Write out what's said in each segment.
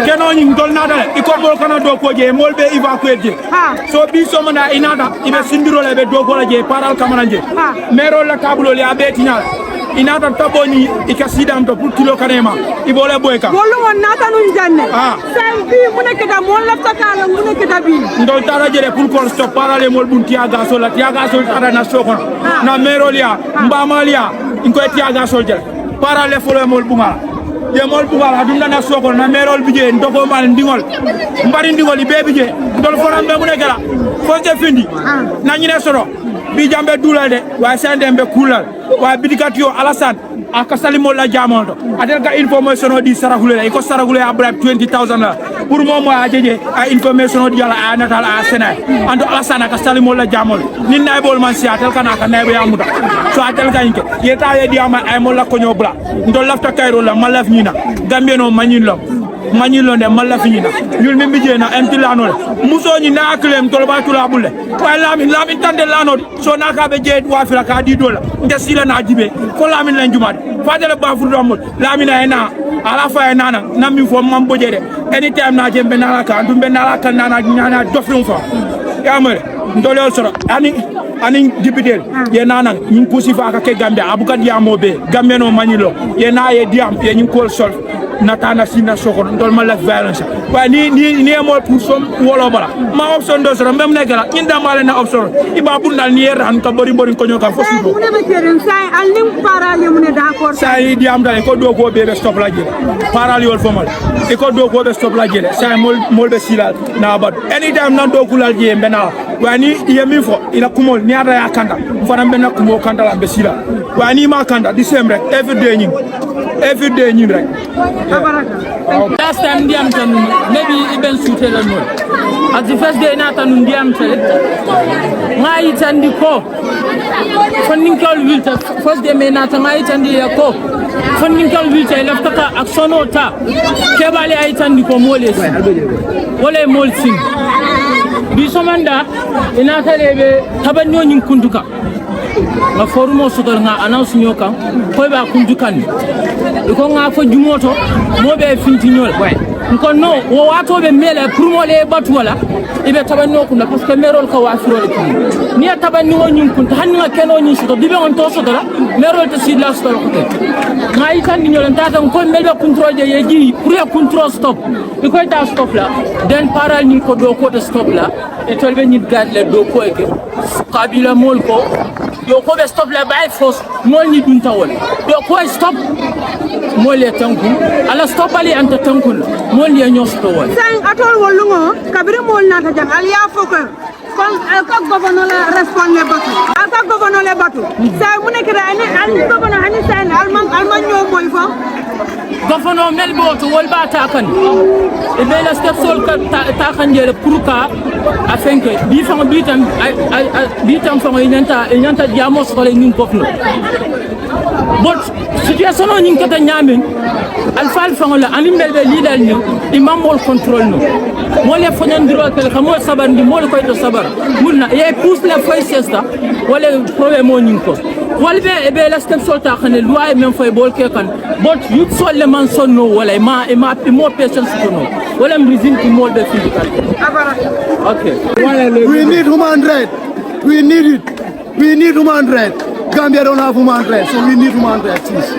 keno ñing dol nada e ko bol kana do ko je molbe evacuer je so bi so mana inada ibe sindiro le be do ko la je paral kamana je mero la kabulo le abetinal inata taboni ikasidam to pour kilo kanema ibole boyka bolu won nata nun janne sai bi mu nek da mon la takala mu nek da bi ndol tara jere pour ko stop parale mol bun tiaga so la tiaga so tara na sokon na merolia mbamalia inko tiaga so jere parale folo mol bunga ye mol bunga adunda na sokon na merol bije ndoko mal ndingol mbari ndingol bebije ndol foram be mu nek la fo je findi na ñine soro bi jambe dulade wa sandembe kulal wa bidikatio Alassane akasali mo la jamondo adel ka information di sarahule ko sarahule abra 20000 la pour momo ajeje a information di ala anatal a sena ando Alassane akasali mo la jamol ni nay bol man si atel kana ka nay be amuda so atel ka inke yeta ye di ama ay mo la ko ñobla ndo lafta kayro la malaf ñina gambe no mañin lo mañilo ne malla fiina ñul mi bijé na enti lano muso ñi na aklem tol ba tula bulle way lami tande lano so na ka be je wa fila ka di dola nde sila na jibe ko lami lan jumat fadele ba fu domul lami na ena ala fa ena na mi fo mam boje de anytime na jembe na ka ndumbe na ka na nyana doflum fa yamare ndole soro ani député ye nanan ñi pousi fa ka ke gambe abuka diamo be gambe no mañilo ye na ye diam ye ñi ko sol natana sina sokon ndol mala violence wa ni mo pour som wolo bala ma option do soro même negala ñi damale na option iba bundal ni ran ka bori ko ñoka fo sibo mu ne be keren say al nim parale mu ne d'accord say diam dal ko do ko be stop la jere parale yol fomal e ko do ko be stop la jere say mol be silal na bad anytime nan do kulal je mbena wa ni yemi fo ila kumol ni ada ya kanda fana mbena kumo kanda la be silal wa ni ma kanda di sembre every day ñi rek last time ndiam tan maybe iben suite la non at the first day na tan ndiam tele ngai tandi ko fondinkel wilta first day me na tan ngai tandi ko fondinkel wilta lafta ka aksono ta kebale ay tandi ko mole wala mol sin bi somanda ina talebe tabanyo nyin kunduka nga forumo sodol nga announce nyoka ko ba kundukan ko nga fo jumoto mo be finti nyol ko no wo wato be mele pour mo le batu wala ibe tabanno kunna parce que merol ka wasiro le kin ni tabanni ngo nyum kun tan nga keno nyi sodo dibe on to sodo la merol te sidla sodo ko te nga itan ni nyol tata ko melbe control je yeji pour ya control stop ko ta stop la den paral ni ko do ko te stop la e tolbe ni gad le do ko e kabila mol ko do ko be stop la bay fos mol ni dun tawol do ko stop mol ya tankun ala stop ali anta tankun mol ya nyosto wol sang atol wolungo kabire mol na ta jang al ya foko kon ka gouverneur la responsable batu aka gouverneur le batu say mu nek ra ni al gouverneur hani say alman ñoo moy fa gouverneur mel boto wol ba ta kan e be la step sol ka ta kan jere pour ka afin que bi tam fa ñanta diamo so le ñun pofno bot situation o ñing kata ñamen alfal fa la ani mbelbe lidal ni imam mol control no mo le fonandiro tel ka mo sabar ndi mo le koy to sabar munna ye pousse le fay sesta wala problème o ñing ko walbe e be la step sol ta xane loi même fay bol ke kan bot yut sol le man sonno wala ma mo patience ko no wala mrizin ki mol be physical okay we need human right we need human right Gambia don't have human rights, so we need human rights. That's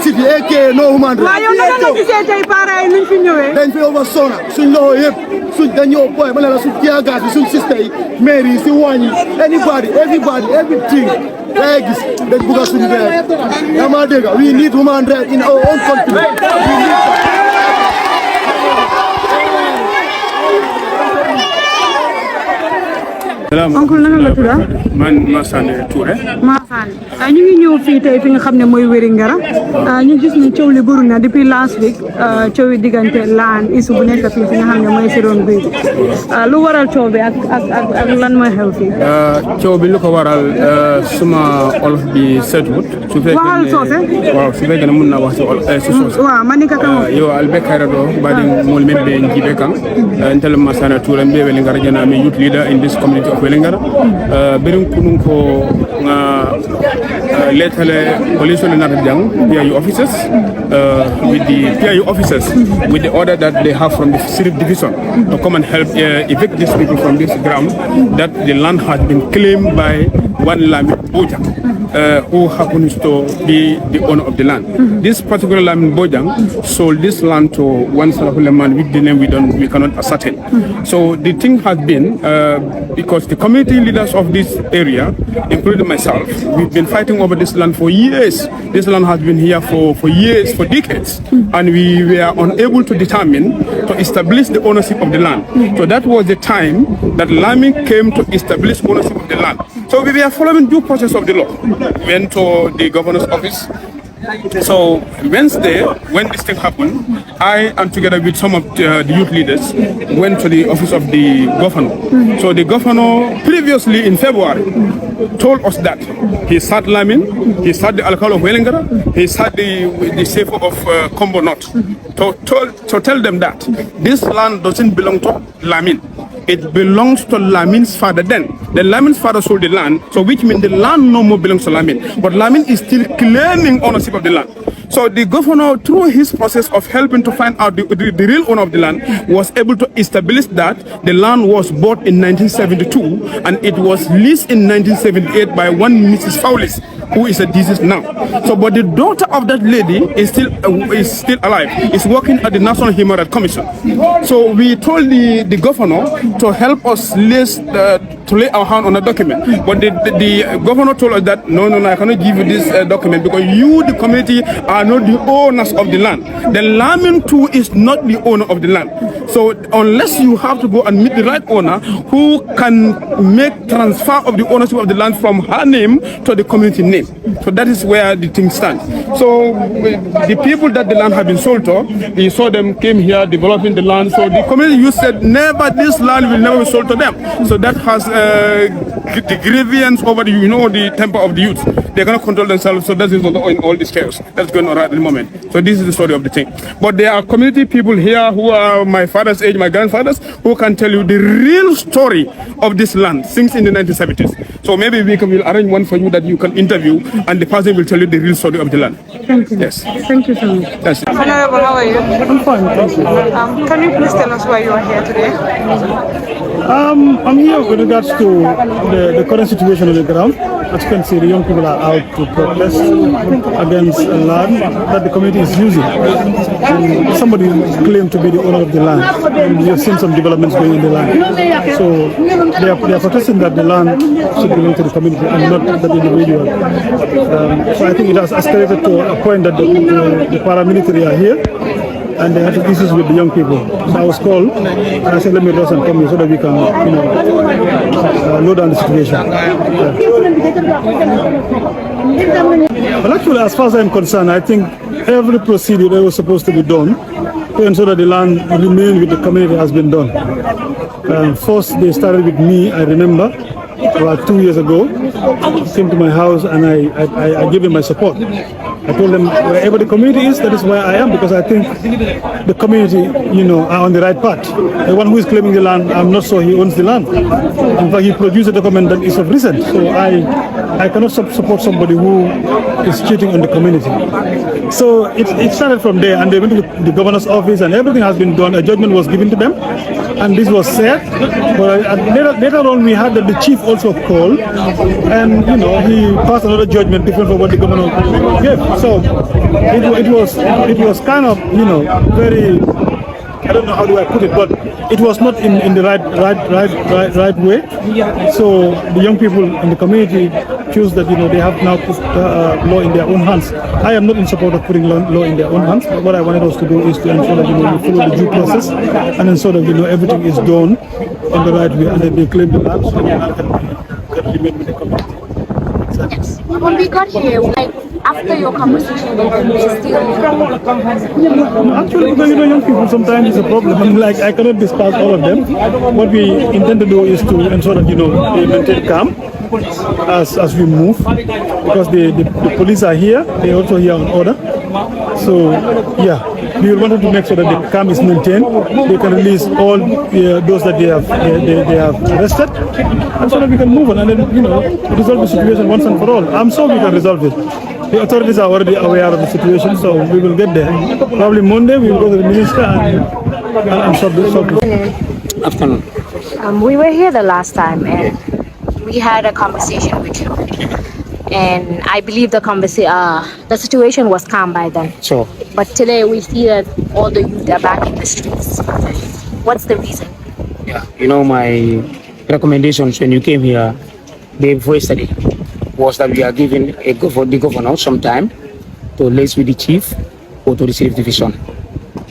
it, AK, no human rights. Why you not to say they para in Finway? Then we over Sona, soon low hip, soon then your boy, Malala, soon Tiaga, soon sister, Mary, Siwani, anybody, everything. Eggs, that Buga soon there. Yamadega, we need human rights in our own country. We need that. Uncle naka nga tuda man Masane Touré Masane ñu ngi ñëw fii tey fi nga xam ne mooy Wéringara ñu gis ni coow li bëri na depuis last week coow yi diggante laan isu bu nekk fii fi nga xam ne mooy Siron Guy lu waral coow bi ak lan mooy xew fii coow bi lu ko waral suma olof bi setut su fekkee ne mun naa wax si soose waaw man ni ka kan yo albe kayraɗo mbaɗen mol men ɓe jiiɓe kan ntel Masane Touré mbiye Wélingara jana mi youth leader in this community of Wélingara ɓerin kunun ko later police PIU officers with the PIU officers with the order that they have from the Sirip division to come and help evict these people from this ground, that the land has been claimed by one Lamin Bojang, who happens to be the owner of the land. This particular Lamin Bojang sold this land to one man with the name we cannot ascertain. So the thing has been because the community leaders of this area, including myself, we've been fighting over this land for years. This land has been here for years, for decades, and we were unable to determine to establish the ownership of the land. So that was the time that Lamin came to establish ownership of the land. So we were following due process of the law. We went to the governor's office. So Wednesday, when this thing happened, I and together with some of the youth leaders went to the office of the governor. So the governor previously in February told us that he sat Lamin, he sat the alcohol of Wellingara, he sat the safe of Combo North to tell them that this land doesn't belong to Lamin. It belongs to Lamin's father then. The Lamin's father sold the land, so which means the land no more belongs to Lamin. But Lamin is still claiming ownership of the land. So the governor, through his process of helping to find out the real owner of the land, was able to establish that the land was bought in 1972 and it was leased in 1978 by one Mrs. Fowlis, who is a deceased now. So, but the daughter of that lady is still alive. Is working at the National Human Rights Commission. So we told the governor to help us to lay our hand on a document. But the governor told us that no, I cannot give you this document because you, the community, are not the owners of the land. The Lamin too is not the owner of the land. So unless you have to go and meet the right owner who can make transfer of the ownership of the land from her name to the community name. So that is where the thing stands. So the people that the land have been sold to, we saw them came here developing the land. So the community youth said never, this land will never be sold to them. So that has the grievance over the temper of the youth. They cannot control themselves. So that is in all this chaos that's going on right at the moment. So this is the story of the thing. But there are community people here who are my father's age, my grandfathers, who can tell you the real story of this land since in the 1970s. So maybe we'll arrange one for you that you can interview, and the person will tell you the real story of the land. Thank you. Yes. Thank you so much. Yes. Honorable, how are you? I'm fine, thank you. Can you please tell us why you are here today? I'm here with regards to the current situation on the ground. As you can see, the young people are out to protest against a land that the community is using. And somebody claimed to be the owner of the land. And we have seen some developments going in the land. So they are protesting that the land should belong to the community and not that individual. So I think it has escalated to a point that the paramilitary are here. And they had issues with the young people. So I was called, and I said, let me rush and come here so that we can, load down the situation. Well, actually, as far as I'm concerned, I think every procedure that was supposed to be done to ensure that the land remain with the community has been done. First, they started with me, I remember, about 2 years ago. Came to my house and I gave him my support. I told them wherever the community is, that is where I am, because I think the community, are on the right path. The one who is claiming the land, I'm not sure he owns the land. In fact, he produced a document that is of recent. So I cannot support somebody who is cheating on the community. So it started from there, and they went to the governor's office, and everything has been done. A judgment was given to them, and this was said. But later on, we heard that the chief also called, and he passed another judgment different from what the governor gave. So it was kind of very, I don't know how do I put it, but it was not in the right way. So the young people in the community choose that they have now put law in their own hands. I am not in support of putting law in their own hands. But what I wanted us to do is to ensure that we follow the due process and ensure that everything is done in the right way, and that they claim the land so the land can remain with the community. When we got here, after your conversation with them, they still... Actually, because young people sometimes it's a problem. I cannot discuss all of them. What we intend to do is to ensure that they maintain calm as we move, because the police are here. They are also here on order. So, yeah, we wanted to make sure that the calm is maintained. They can release all those that they have arrested, and so that we can move on and then, resolve the situation once and for all. I'm sure we can resolve it. The authorities are already aware of the situation, so we will get there. Probably Monday we will go to the minister and solve it. Afternoon. We were here the last time and we had a conversation with you. And I believe the situation was calm by then. Sure. But today we see that all the youth are back in the streets. What's the reason? Yeah, my recommendations when you came here day before yesterday was that we are giving the governor some time to liaise with the chief or to the civil division,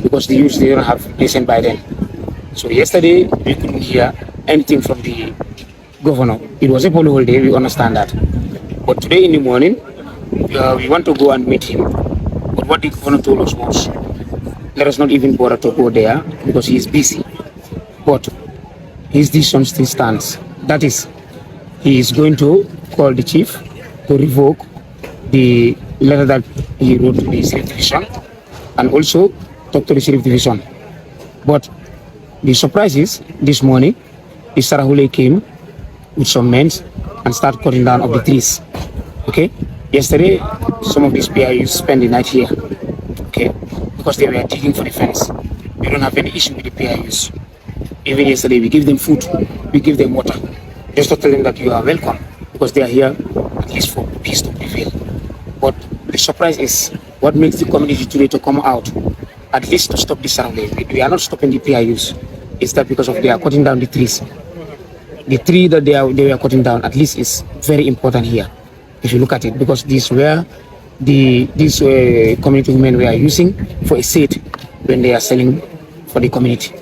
because the youth, they don't have listened by then. So yesterday we couldn't hear anything from the governor. It was a public holiday, we understand that. But today in the morning, we want to go and meet him. But what the governor told us was, let us not even bother to go there because he is busy. But his decision still stands. That is, he is going to call the chief to revoke the letter that he wrote to the Sheriff Division and also talk to the Sheriff Division. But the surprise is, this morning, the Sarahule came with some men and started cutting down of the trees. Okay? Yesterday, some of these PIUs spent the night here. Okay? Because they were digging for the fence. We don't have any issue with the PIUs. Even yesterday, we give them food, we give them water, just to tell them that you are welcome, because they are here at least for peace to prevail. But the surprise is, what makes the community today to come out, at least to stop this surrounding. We are not stopping the PIUs. It's that because of they are cutting down the trees. The tree that they were cutting down, at least, is very important here. If you look at it, because these were these community women were using for a seed when they are selling for the community.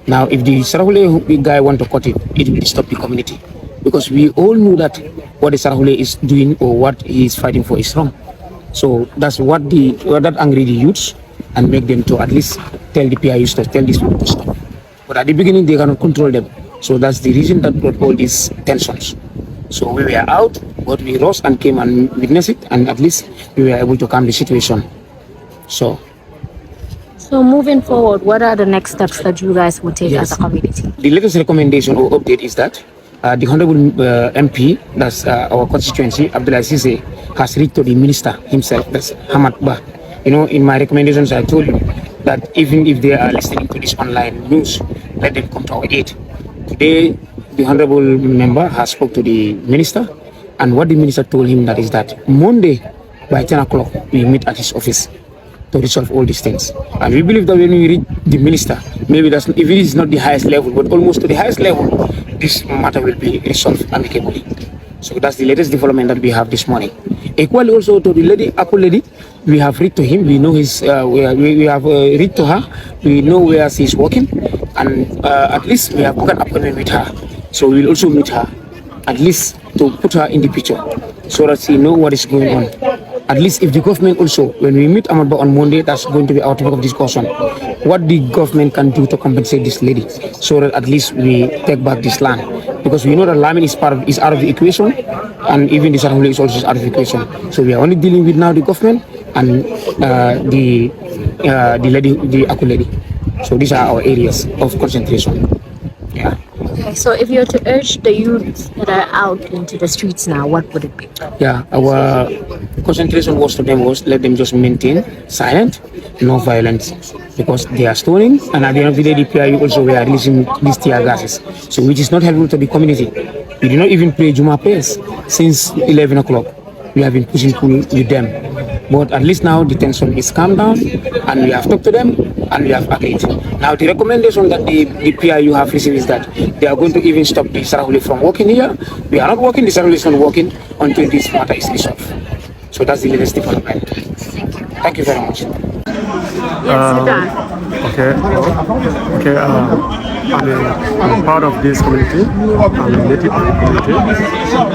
Now, if the Sarahule guy want to cut it, it will stop the community, because we all know that what the Sarahule is doing or what he is fighting for is wrong. So that's what that angry the youths and make them to at least tell the PIUs to tell these people to stop. But at the beginning, they cannot control them. So that's the reason that brought all these tensions. So we were out, but we rose and came and witnessed it, and at least we were able to calm the situation. So moving forward, what are the next steps that you guys will take as a community? The latest recommendation or update is that the Honorable MP, that's our constituency, Abdullah Sise, has written to the minister himself, that's Hamad Bah. In my recommendations, I told you that even if they are listening to this online news, let them come to our aid. Today, the Honorable member has spoke to the minister, and what the minister told him that is that Monday by 10 o'clock, we meet at his office to resolve all these things. And we believe that when we reach the minister, maybe if it is not the highest level, but almost to the highest level, this matter will be resolved amicably. So that's the latest development that we have this morning. Equally also to the lady, Apple lady, we have read to him, we know his, we have read to her, we know where she is working, and at least we have booked an appointment with her. So we will also meet her, at least to put her in the picture, so that she know what is going on. At least if the government also, when we meet Ahmad Bah on Monday, that's going to be our topic of discussion. What the government can do to compensate this lady, so that at least we take back this land. Because we know that Lamin is out of the equation, and even the Sarahule is also out of the equation. So we are only dealing with now the government and the lady, the Aku lady. So these are our areas of concentration. Yeah. Okay, so if you're to urge the youth that are out into the streets now, what would it be? Yeah, our concentration was to them was let them just maintain silent, no violence, because they are stoning, and at the end of the day, the PIU also were releasing these tear gases, so which is not helpful to the community. We did not even pray Juma prayers since 11 o'clock. We have been pushing with them, but at least now the tension is calmed down, and we have talked to them, and we have agreed. Now the recommendation that the PIU have received is that they are going to even stop the Sarahule from working here. We are not working, the Sarahule is not working until this matter is resolved. So that's the latest development. Thank you very much. Okay. I'm part of this community. I'm a native community.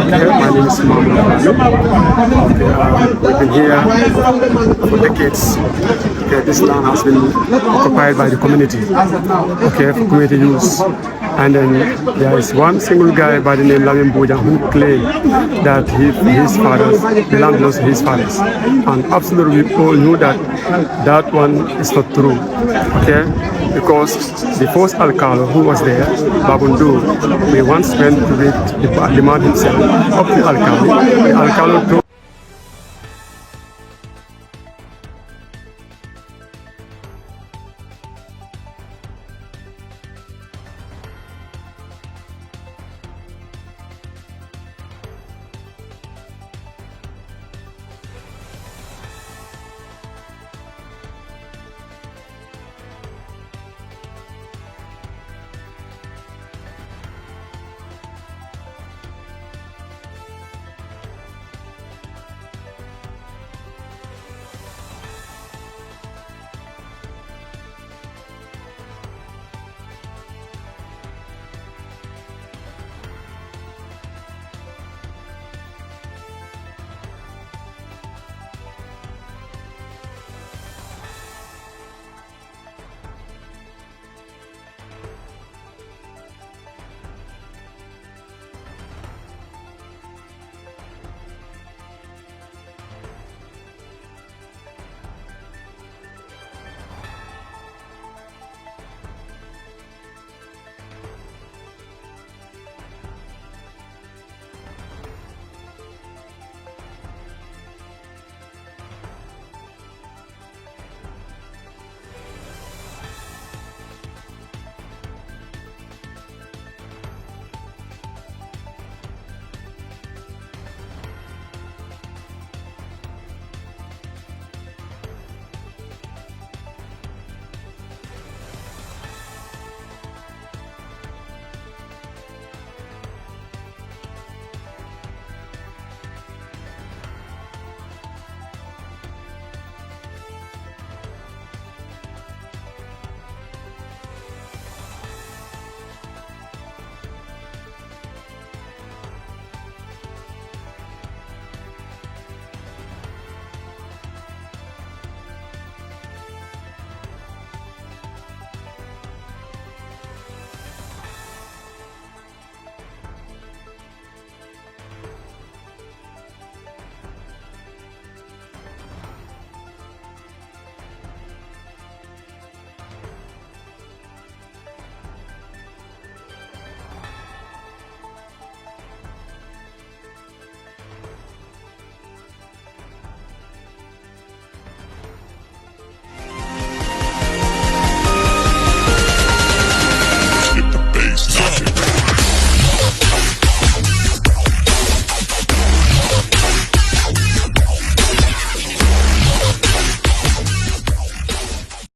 Okay. My name is Mohammed. Okay. We've been here for decades. Okay. This land has been occupied by the community. Okay, for community use. And then there is one single guy by the name Lamin Bojang who claimed that his fathers, the land belongs to his fathers. And absolutely we all knew that that one is not true. Okay? Because the first Alcalo who was there, Babundu, we once went to the man himself up to Alcalo. The Alcalo